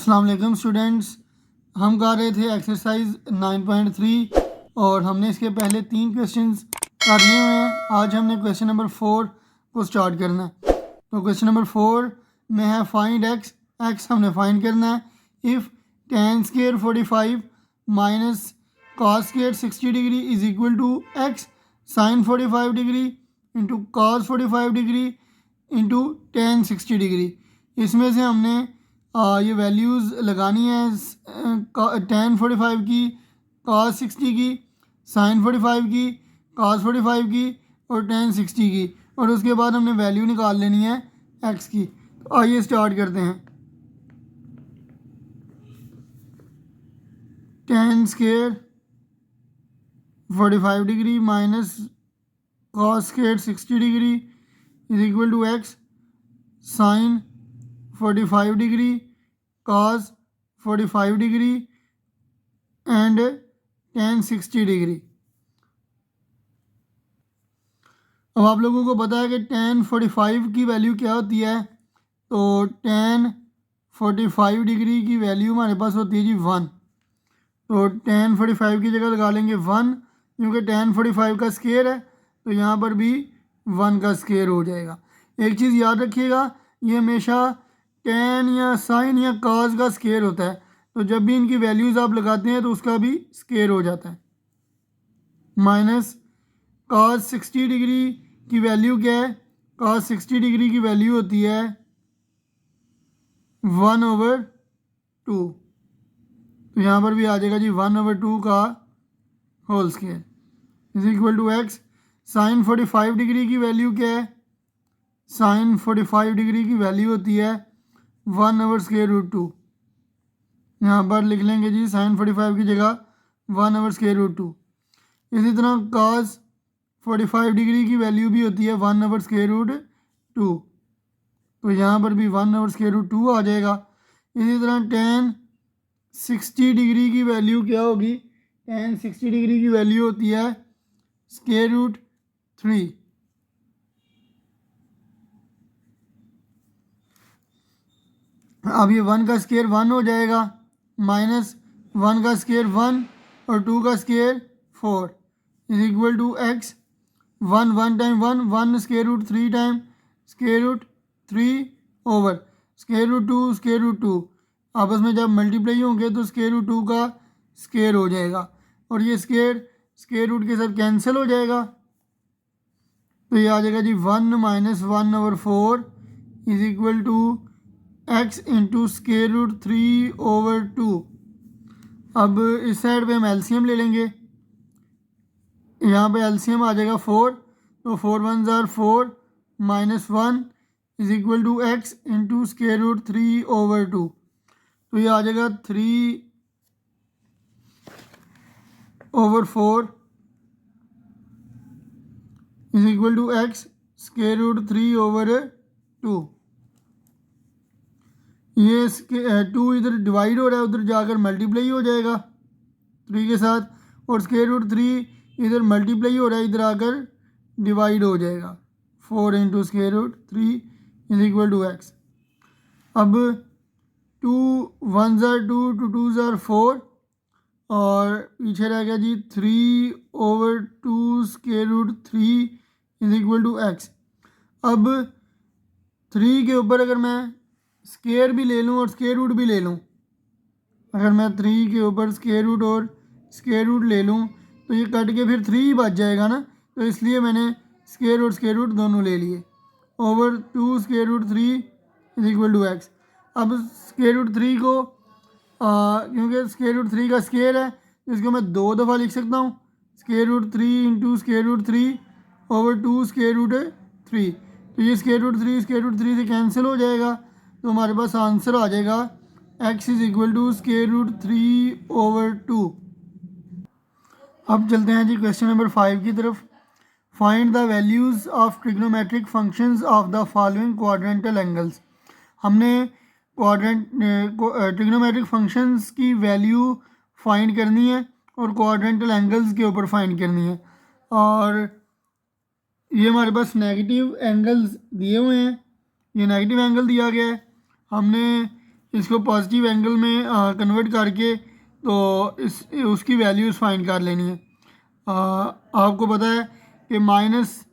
अस्सलाम वालेकुम स्टूडेंट्स, हम कर रहे थे एक्सरसाइज 9.3 और हमने इसके पहले 3 क्वेश्चंस कर लिए हुए हैं। आज हमने क्वेश्चन नंबर 4 को स्टार्ट करना है। तो क्वेश्चन नंबर 4 में है फाइंड एक्स। एक्स हमने फाइंड करना है। If tan square 45 minus cos square 60 degree is equal to x sine 45 degree into cos 45 degree into tan 60 degree. इसमें से हमने ये वैल्यूज़ लगानी है tan 45 की, cos 60 की, sin 45 की, cos 45 की और tan 60 की, और उसके बाद हमने वैल्यू निकाल लेनी है x की। तो आइए स्टार्ट करते हैं। tan स्क्वायर 45 डिग्री minus cos square 60 degree is equal to x sine 45 degree cos 45 degree and tan 60 degree. अब आप लोगों को पता है कि tan 45 की वैल्यू क्या होती है। तो tan 45 डिग्री की वैल्यू हमारे पास होती है जी 1। तो tan 45 की जगह लगा लेंगे 1, क्योंकि tan 45 का स्क्वायर है तो यहाँ पर भी 1 का स्क्वायर हो जाएगा। एक चीज़ याद रखिएगा, ये हमेशा tan या sin या cos का स्क्वायर होता है, तो जब भी इनकी वैल्यूज़ आप लगाते हैं तो उसका भी स्क्वायर हो जाता है। माइनस cos 60 डिग्री की वैल्यू क्या है? cos 60 डिग्री की वैल्यू होती है 1/2। तो यहाँ पर भी आ जाएगा जी 1/2 का whole square is equal to x. Sine 45 degree की वैल्यू क्या है? साइन 45 डिग्री की वैल्यू होती है 1/√2। यहाँ पर लिख लेंगे जी साइन 45 की जगह 1/√2। इसी तरह cos 45 डिग्री की वैल्यू भी होती है 1/√2। तो यहाँ पर भी 1/√2 आ जाएगा। इसी तरह tan 60 डिग्री की वैल्यू क्या होगी? tan 60 डिग्री की वैल्यू होती है √3। अब ये 1 का स्क्वायर 1 हो जाएगा, माइनस 1 का स्क्वायर 1 और 2 का square 4 is equal to x. 1 time 1 √3 time √3 over √2 आपस में जब मल्टीप्लाई होंगे तो √2 का स्क्वायर हो जाएगा, और ये स्क्वायर रूट के साथ कैंसिल हो जाएगा। तो ये आ जाएगा जी 1 minus 1/4 is equal to x into √3/2। अब इस साइड पे हम एलसीएम ले लेंगे। यहाँ पे एलसीएम आ जाएगा 4, तो 4 1 ज़ार 4 minus 1 is equal to x into √3/2। तो ये आ जाएगा 3/4 इज इक्वल टू x √3/2। ये 2 इधर डिवाइड हो रहा है, उधर जाकर मल्टीप्लाई हो जाएगा 3 के साथ, और √3 इधर मल्टीप्लाई हो रहा है, इधर आकर डिवाइड हो जाएगा। 4 into √3 is equal to x. अब 2 1 ज़ार 2 2 ज़ार 4 और पीछे रह गया जी 3/2 √3 इज इक्वल टू एक्स। अब 3 के ऊपर अगर मैं स्क्वायर भी ले लूँ और स्क्वायर रूट भी ले लूँ, अगर मैं 3 के ऊपर स्क्वायर रूट और स्क्वायर रूट ले लूँ तो ये कट के फिर 3 ही बच जाएगा ना, तो इसलिए मैंने स्क्वायर रूट दोनों ले लिए। Over 2 √3 is equal to x. अब √3 को क्योंकि √3 का स्क्वायर है तो इसको मैं 2 दफ़ा लिख सकता हूँ। √3 इंटू √3 ओवर 2 √3। तो ये √3 से कैंसिल हो जाएगा, तो हमारे पास आंसर आ जाएगा x इज इक्वल टू √3/2। अब चलते हैं जी क्वेश्चन नंबर 5 की तरफ। Find the values of trigonometric functions of the following quadrantal angles. हमने ट्रिग्नोमेट्रिक फंक्शंस की वैल्यू फाइंड करनी है और क्वाड्रेंटल एंगल्स के ऊपर फाइंड करनी है, और ये हमारे पास नेगेटिव एंगल्स दिए हुए हैं। ये नेगेटिव एंगल दिया गया है, हमने इसको पॉजिटिव एंगल में कन्वर्ट करके तो इस उसकी वैल्यूज़ फाइंड कर लेनी है। आपको पता है कि माइनस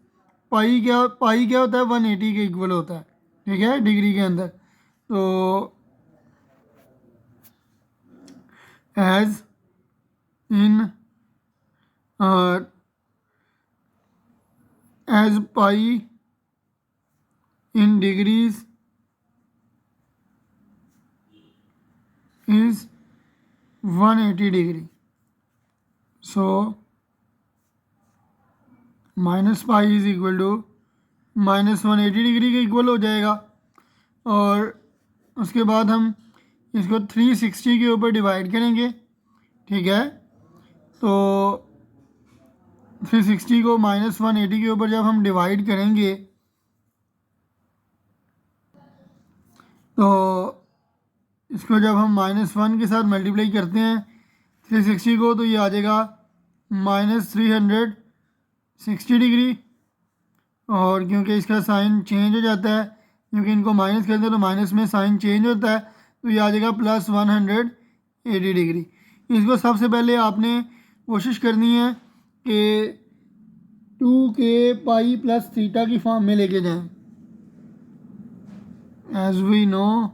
पाई क्या होता है, 180 के इक्वल होता है, ठीक है, डिग्री के अंदर। तो as in as pi in degrees is 180 degree, so minus pi is equal to -180 degree के इक्वल हो जाएगा। और उसके बाद हम इसको 360 के ऊपर डिवाइड करेंगे, ठीक है। तो 360 को -180 के ऊपर जब हम डिवाइड करेंगे तो इसको जब हम -1 के साथ मल्टीप्लाई करते हैं 360 को, तो ये आ जाएगा -360 डिग्री। और क्योंकि इसका साइन चेंज हो जाता है, क्योंकि इनको माइनस करते हैं तो माइनस में साइन चेंज होता है, तो ये आ जाएगा +180 डिग्री। इसको सबसे पहले आपने कोशिश करनी है कि 2k पाई प्लस थीटा की फॉर्म में लेके जाएं। As we know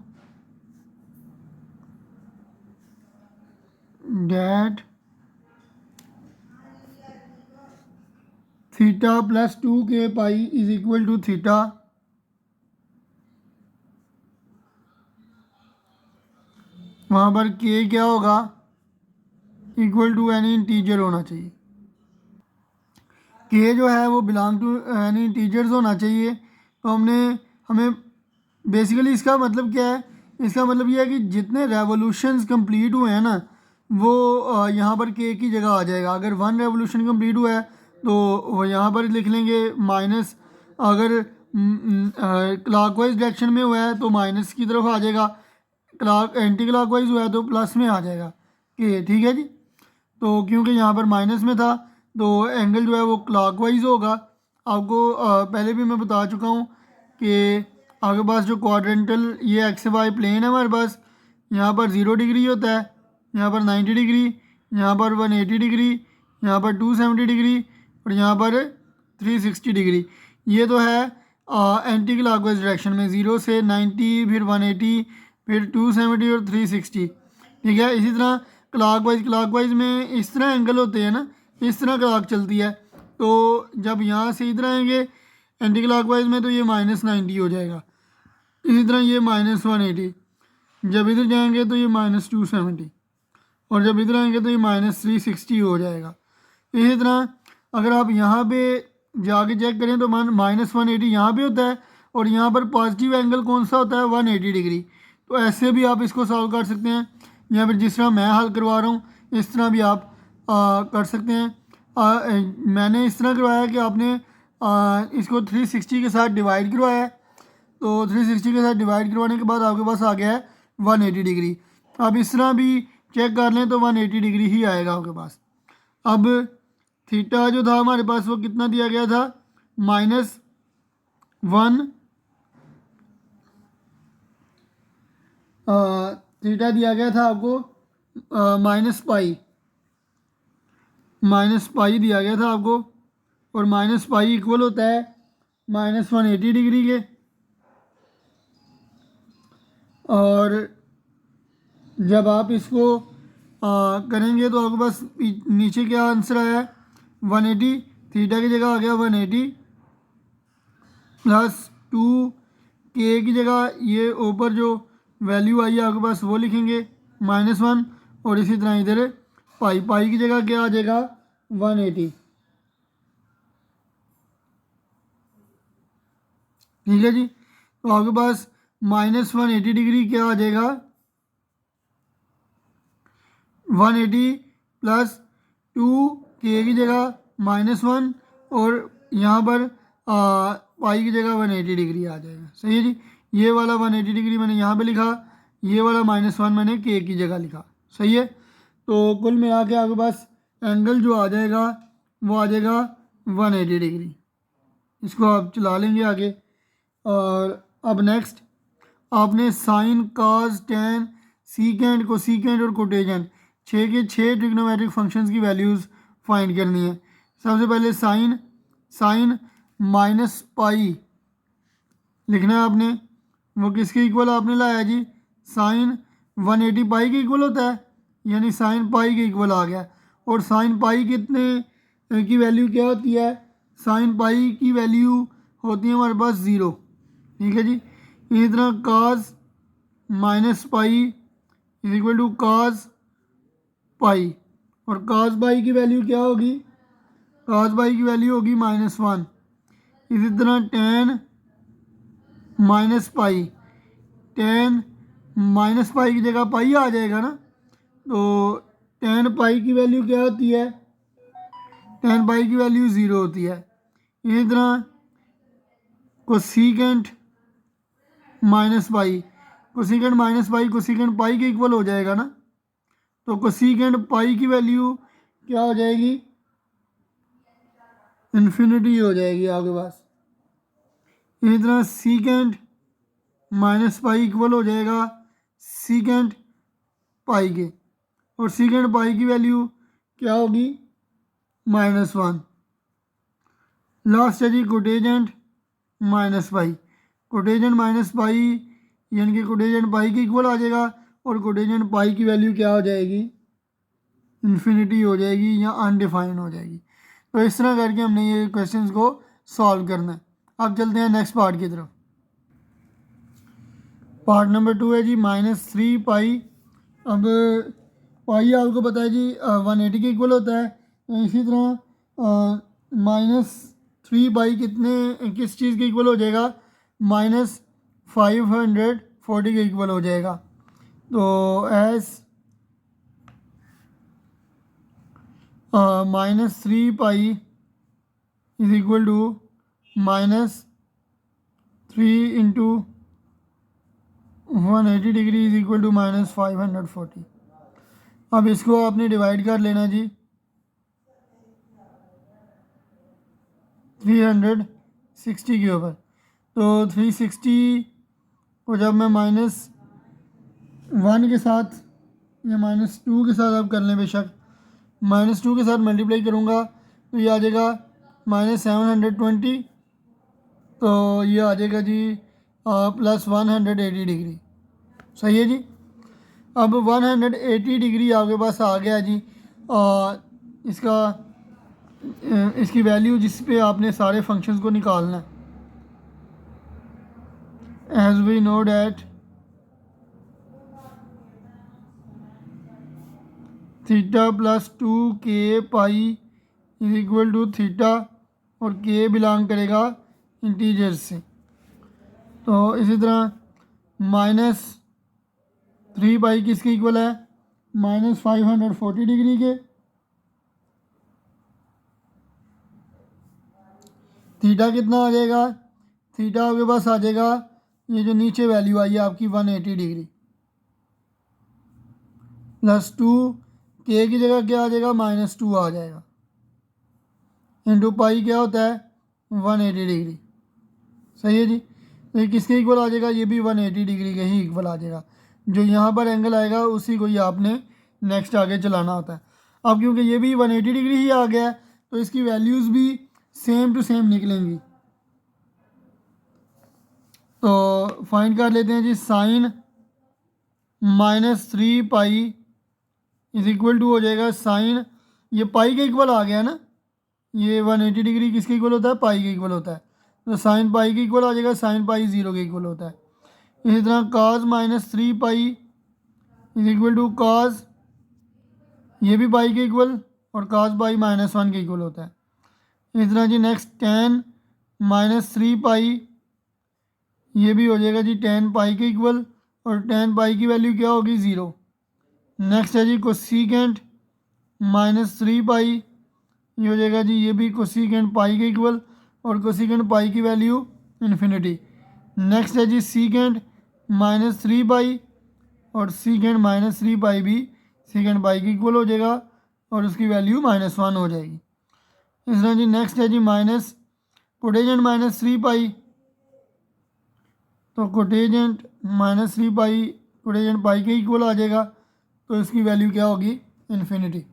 that theta plus 2k pi is equal to theta, वहाँ पर k क्या होगा, इक्वल टू एनी इंटीजर होना चाहिए। k जो है वो बिलोंग टू एनी इंटीजर्स होना चाहिए। तो हमें बेसिकली इसका मतलब क्या है, इसका मतलब ये है कि जितने रेवोल्यूशंस कंप्लीट हुए हैं ना, वो यहाँ पर k की जगह आ जाएगा। अगर 1 रेवोल्यूशन कंप्लीट हुआ है तो वो यहाँ पर लिख लेंगे माइनस, अगर क्लॉकवाइज डायरेक्शन में हुआ है तो माइनस की तरफ आ जाएगा, एंटी क्लॉकवाइज हुआ है तो प्लस में आ जाएगा k, ठीक है जी। तो क्योंकि यहाँ पर माइनस में था तो एंगल जो है वो क्लॉकवाइज होगा। आपको पहले भी मैं बता चुका हूँ कि आपके पास जो क्वाड्रेंटल ये एक्स वाई प्लेन है हमारे पास, यहाँ पर 0 डिग्री होता है, यहाँ पर 90 डिग्री, यहाँ पर 180 डिग्री, यहाँ पर 270 डिग्री और यहाँ पर 360 डिग्री। ये तो है एंटी क्लॉकवाइज डायरेक्शन में, 0 से 90, फिर 180, फिर 270 और 360, ठीक है। इसी तरह क्लॉकवाइज में इस तरह एंगल होते हैं ना, इस तरह क्लॉक चलती है। तो जब यहाँ से इधर आएंगे एंटी क्लॉकवाइज में तो ये -90 हो जाएगा। इसी तरह ये -180, जब इधर जाएंगे तो ये -270 और जब इधर आएंगे तो ये -360 हो जाएगा। इसी तरह अगर आप यहाँ पे जाके चेक करें तो -180 यहाँ पे होता है और यहाँ पर पॉजिटिव एंगल कौन सा होता है, 180 डिग्री। तो ऐसे भी आप इसको सॉल्व कर सकते हैं, या फिर जिस तरह मैं हल करवा रहा हूँ इस तरह भी आप कर सकते हैं। मैंने इस तरह करवाया कि आपने इसको 360 के साथ डिवाइड करवाया है। तो 360 के साथ डिवाइड करवाने के बाद आपके पास आ गया है 180 डिग्री। आप इस तरह भी चेक कर लें तो 180 डिग्री ही आएगा आपके पास। अब थीटा जो था हमारे पास वो कितना दिया गया था, -1, थीटा दिया गया था आपको माइनस पाई दिया गया था आपको, और माइनस पाई इक्वल होता है -180 डिग्री के। और जब आप इसको करेंगे तो आपके पास नीचे क्या आंसर आया है, 180, थीटा की जगह आ गया 180 प्लस 2k की जगह ये ऊपर जो वैल्यू आई है आपके पास वो लिखेंगे -1, और इसी तरह इधर पाई की जगह क्या आ जाएगा 180, ठीक है जी। तो आपके पास -180 डिग्री क्या आ जाएगा, 180 प्लस 2k की जगह -1 और यहाँ पर पाई की जगह 180 डिग्री आ जाएगा, सही है जी। ये वाला 180 डिग्री मैंने यहाँ पे लिखा, ये वाला -1 मैंने k की जगह लिखा, सही है। तो कुल मिला के आपके पास एंगल जो आ जाएगा वो आ जाएगा 180 डिग्री। इसको आप चला लेंगे आगे। और अब नेक्स्ट आपने साइन काज टेन सीकेंड कोसीकेंड और कोटेजेंट 6 के 6 ट्रिग्नोमेट्रिक फंक्शंस की वैल्यूज़ फाइंड करनी है। सबसे पहले साइन माइनस पाई लिखना है आपने। वो किसके इक्वल आपने लाया जी? साइन 180 पाई के इक्वल होता है, यानी साइन पाई के इक्वल आ गया। और साइन पाई कितने की वैल्यू क्या होती है? साइन पाई की वैल्यू होती है हमारे पास 0। ठीक है जी। इसी तरह cos minus pi is equal to cos pi, और काज पाई की वैल्यू क्या होगी? काज पाई की वैल्यू होगी -1। इसी तरह ten minus pi, ten minus pi की जगह पाई आ जाएगा ना, तो टेन पाई की वैल्यू क्या होती है? टेन पाई की वैल्यू 0 होती है। इसी तरह cosecant minus pi, cosecant minus pi cosecant pi के इक्वल हो जाएगा ना, तो कोसीकेंट पाई की वैल्यू क्या हो जाएगी? इन्फिनिटी हो जाएगी आपके पास। इसी तरह सीकेंट माइनस पाई इक्वल हो जाएगा सीकेंट पाई के, और सीकेंट पाई की वैल्यू क्या होगी? -1। लास्ट है जी कोटेजेंट माइनस पाई, कोटेजेंट माइनस पाई यानी कि कोटेजेंट पाई के इक्वल आ जाएगा, और कोटेजेंट पाई की वैल्यू क्या हो जाएगी? इन्फिनिटी हो जाएगी या अनडिफाइंड हो जाएगी। तो इस तरह करके हमने ये क्वेश्चंस को सॉल्व करना है। अब चलते हैं नेक्स्ट पार्ट की तरफ। पार्ट नंबर 2 है जी -3 पाई। अब पाई आपको पता है जी 180 के इक्वल होता है, तो इसी तरह -3 पाई किस चीज़ के इक्वल हो जाएगा? -540 के इक्वल हो जाएगा। तो as -3 pi is equal to -3 into 180 degree is equal to -540। अब इसको आपने डिवाइड कर लेना जी 360 के ऊपर। तो 360 को जब मैं -1 के साथ या -2 के साथ, अब कर लें बेशक, -2 के साथ मल्टीप्लाई करूँगा तो ये आ जाएगा -720, तो ये आ जाएगा जी +180 डिग्री। सही है जी। अब 180 डिग्री आपके पास आ गया जी। इसकी वैल्यू जिस पे आपने सारे फंक्शंस को निकालना है। As we know that theta +2k pi is equal to theta, और k बिलोंग करेगा इंटीजर से। तो इसी तरह -3 पाई किसके इक्वल है? -540 डिग्री के। थीटा कितना आ जाएगा? थीटा आपके पास आ जाएगा, ये जो नीचे वैल्यू आई है आपकी 180 डिग्री +2, के की जगह क्या आ जाएगा? -2 आ जाएगा, इंटू पाई क्या होता है? 180 डिग्री। सही है जी। तो ये किसके इक्वल आ जाएगा? ये भी 180 डिग्री के ही इक्वल आ जाएगा। जो यहाँ पर एंगल आएगा उसी को ही आपने नेक्स्ट आगे चलाना होता है। अब क्योंकि ये भी 180 डिग्री ही आ गया है, तो इसकी वैल्यूज़ भी सेम टू सेम निकलेंगी। तो फाइंड कर लेते हैं जी sine -3 pi is equal to हो जाएगा साइन, ये पाई के इक्वल आ गया ना, ये 180 डिग्री किसके इक्वल होता है? पाई के इक्वल होता है, तो साइन पाई के इक्वल आ जाएगा, साइन पाई 0 के इक्वल होता है। इसी तरह काज -3 पाई इज इक्वल टू काज, ये भी पाई के इक्वल, और काज पाई -1 के इक्वल होता है। इस तरह जी नेक्स्ट टेन -3 पाई, ये भी हो जाएगा जी टेन पाई के इक्वल, और टेन पाई की वैल्यू क्या होगी? 0। नेक्स्ट है जी कोसीकेंट -3 पाई, ये हो जाएगा जी ये भी कोसीकेंट पाई के इक्वल, और कोसीकेंट पाई की वैल्यू इन्फिनिटी। नेक्स्ट है जी सीकेंट -3 पाई, और सीकेंट -3 पाई भी सीकेंट पाई के इक्वल हो जाएगा, और उसकी वैल्यू -1 हो जाएगी। इस तरह जी नेक्स्ट है जी कोटेजेंट -3 पाई, तो कोटेजेंट -3 पाई कोटेजेंट पाई के इक्वल आ जाएगा, तो इसकी वैल्यू क्या होगी, इन्फिनिटी।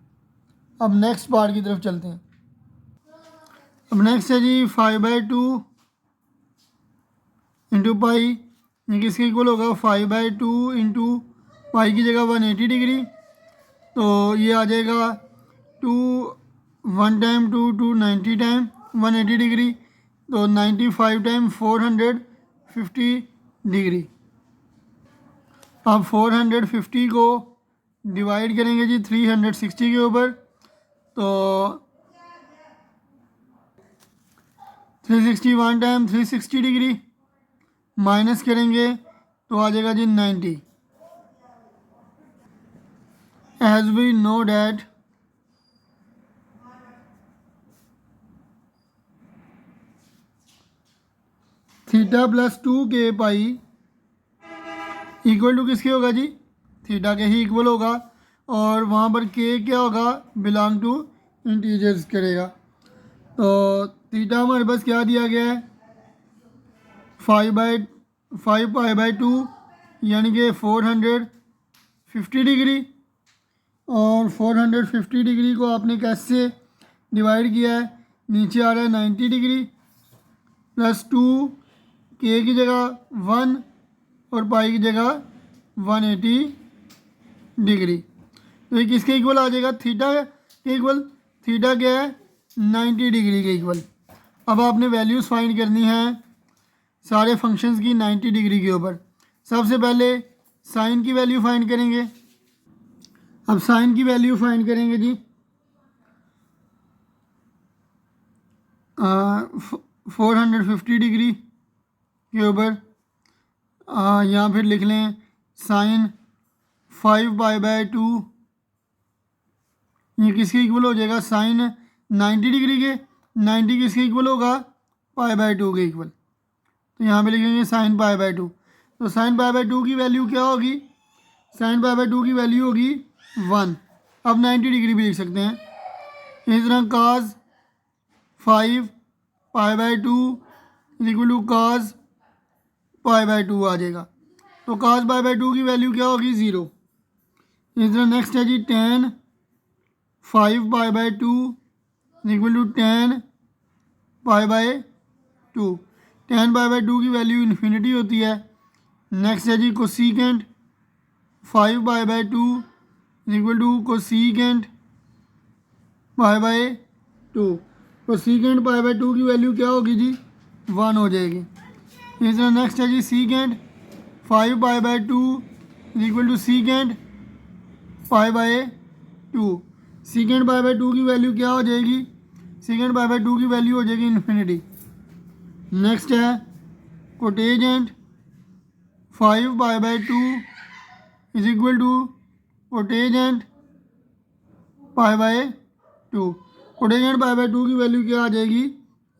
अब नेक्स्ट पार्ट की तरफ चलते हैं। अब नेक्स्ट है जी 5/2 इंटू पाई, ये किसके इक्वल होगा, 5/2 इंटू पाई की जगह 180 डिग्री, तो ये आ जाएगा 2 1 टाइम 2 2 90 टाइम 180 डिग्री, तो 95 टाइम 450 डिग्री। अब 450 को डिवाइड करेंगे जी 360 के ऊपर, तो 361 टाइम 360 डिग्री माइनस करेंगे तो आ जाएगा जी 90। As we know that theta plus 2k pi equal to किसके होगा जी, थीटा के ही इक्वल होगा, और वहाँ पर k क्या होगा, बिलोंग टू इंटीजर्स करेगा। तो थीटा हमारे पास क्या दिया गया है, 5/2 यानी कि 450 डिग्री, और 450 डिग्री को आपने कैसे डिवाइड किया है, नीचे आ रहा है 90 डिग्री प्लस 2 के की जगह 1 और पाई की जगह 180 डिग्री, तो ये किसके इक्वल आ जाएगा, थीटा के इक्वल। थीटा क्या है, 90 डिग्री के इक्वल। अब आपने वैल्यूज़ फाइंड करनी है सारे फंक्शंस की 90 डिग्री के ऊपर। सबसे पहले साइन की वैल्यू फाइंड करेंगे। अब साइन की वैल्यू फाइंड करेंगे जी 450 डिग्री के ऊपर, यहाँ फिर लिख लें साइन 5/2, ये किसके इक्वल हो जाएगा, साइन 90 डिग्री के, 90 किसके इक्वल होगा, π/2 के इक्वल, तो यहाँ पे लिखेंगे साइन π/2। तो साइन π/2 की वैल्यू क्या होगी, साइन π/2 की वैल्यू होगी 1। अब 90 डिग्री भी लिख सकते हैं। इस तरह काज 5π/2 इक्वल टू काज π/2 आ जाएगा, तो काज π/2 की वैल्यू क्या होगी, 0। इस तरह नेक्स्ट है जी tan 5π/2 equal to tan π/2, tan π/2 की वैल्यू इन्फिनिटी होती है। नेक्स्ट है जी cosecant 5π/2 equal to cosecant π/2, cosecant π/2 की वैल्यू क्या होगी जी, 1 हो जाएगी। इस तरह नेक्स्ट है जी secant 5π/2 equal to secant π/2, secant π/2 की वैल्यू क्या हो जाएगी, सीकेंट π/2 की वैल्यू हो जाएगी इन्फिनिटी। नेक्स्ट है कोटेजेंट 5π/2 इज इक्वल टू कोटेजेंट π/2, कोटेजेंट π/2 की वैल्यू क्या आ जाएगी,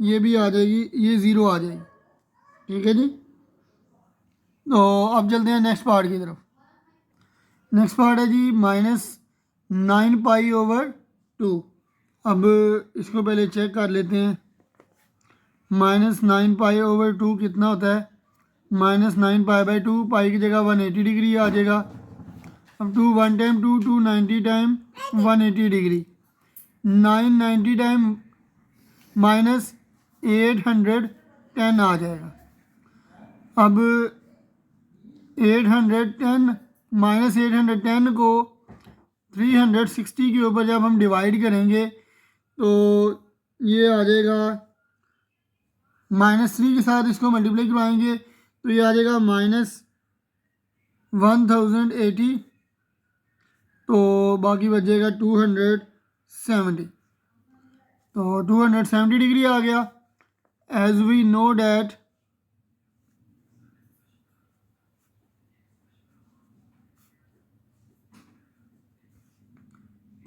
ये भी आ जाएगी, ये 0 आ जाएगी। ठीक है जी। तो अब चलते हैं नेक्स्ट पार्ट की तरफ। नेक्स्ट पार्ट है जी -9π/2। अब इसको पहले चेक कर लेते हैं, -9π/2 कितना होता है, -9π/2 पाई की जगह 180 डिग्री आ जाएगा। अब 2 1 टाइम 2 2 90 टाइम 180 डिग्री, 990 टाइम -810 आ जाएगा। अब 810 -810 को 360 के ऊपर जब हम डिवाइड करेंगे तो ये आ जाएगा, -3 के साथ इसको मल्टीप्लाई करवाएंगे तो ये आ जाएगा -1080, तो बाकी बच जाएगा 270, तो 270 डिग्री आ गया। As we know that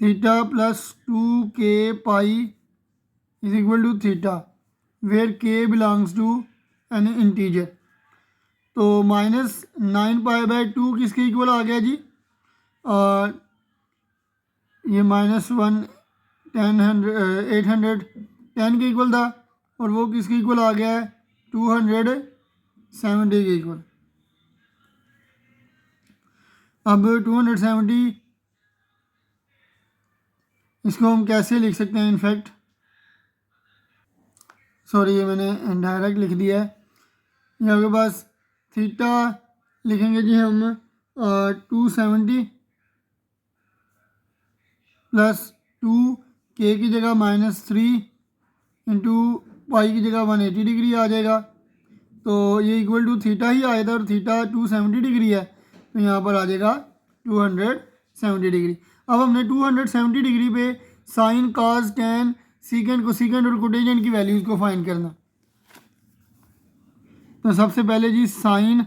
theta plus 2k pi is equal to theta where k belongs to an integer. तो -9π/2 किसके इक्वल आ गया जी, और ये -810 के इक्वल था, और वो किसके इक्वल आ गया है, 270 के इक्वल। अब 270 इसको हम कैसे लिख सकते हैं? इनफैक्ट सॉरी, ये मैंने डायरेक्ट लिख दिया है। ये आपके पास थीटा लिखेंगे जी हम 270 प्लस 2 के की जगह -3 इंटू पाई की जगह 180 डिग्री आ जाएगा। तो ये इक्वल टू थीटा ही आया था और थीटा 270 डिग्री है, तो यहाँ पर आ जाएगा 270 डिग्री। अब हमने 270 डिग्री पे sine, cos, tan, secant, cosecant और कोटेजेंट की वैल्यूज़ को फाइंड करना। तो सबसे पहले जी sine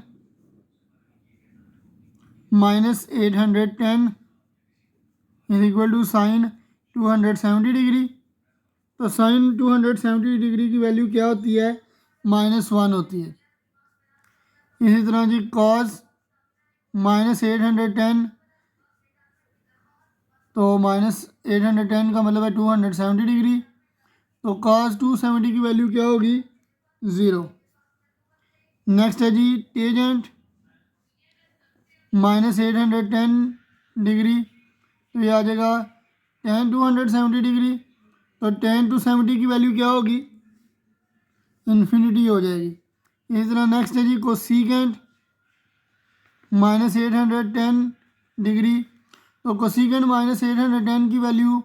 -810 is equal to sine 270 degree. तो साइन 270 डिग्री की वैल्यू क्या होती है? -1 होती है। इसी तरह जी कॉस -810, तो -810 का मतलब है 270 डिग्री, तो कॉस 270 की वैल्यू क्या होगी? 0। नेक्स्ट है जी टेजेंट -810 डिग्री, तो ये आ जाएगा tan 270 डिग्री। तो tan 270 की वैल्यू क्या होगी? इन्फिनिटी हो जाएगी। इसी तरह नेक्स्ट है जी कोसीकेंट -810 डिग्री, तो कोसीकेंट -810 की वैल्यू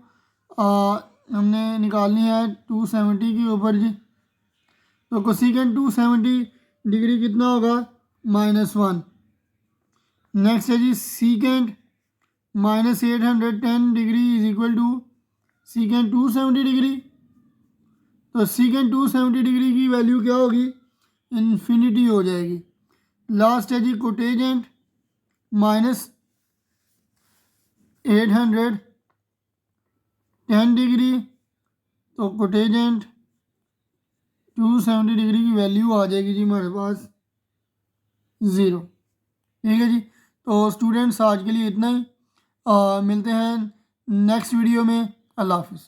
हमने निकालनी है 270 के ऊपर जी। तो कोसीकेंट 270 डिग्री कितना होगा? -1। नेक्स्ट है जी secant -810 degree is equal to secant 270 degree. तो सीकेंट 270 डिग्री की वैल्यू क्या होगी? इन्फिनिटी हो जाएगी। लास्ट है जी कोटेजेंट -810 डिग्री, तो कोटेजेंट 270 डिग्री की वैल्यू आ जाएगी जी हमारे पास 0। ठीक है जी। तो स्टूडेंट्स आज के लिए इतना ही। मिलते हैं नेक्स्ट वीडियो में। अल्लाह हाफिज़।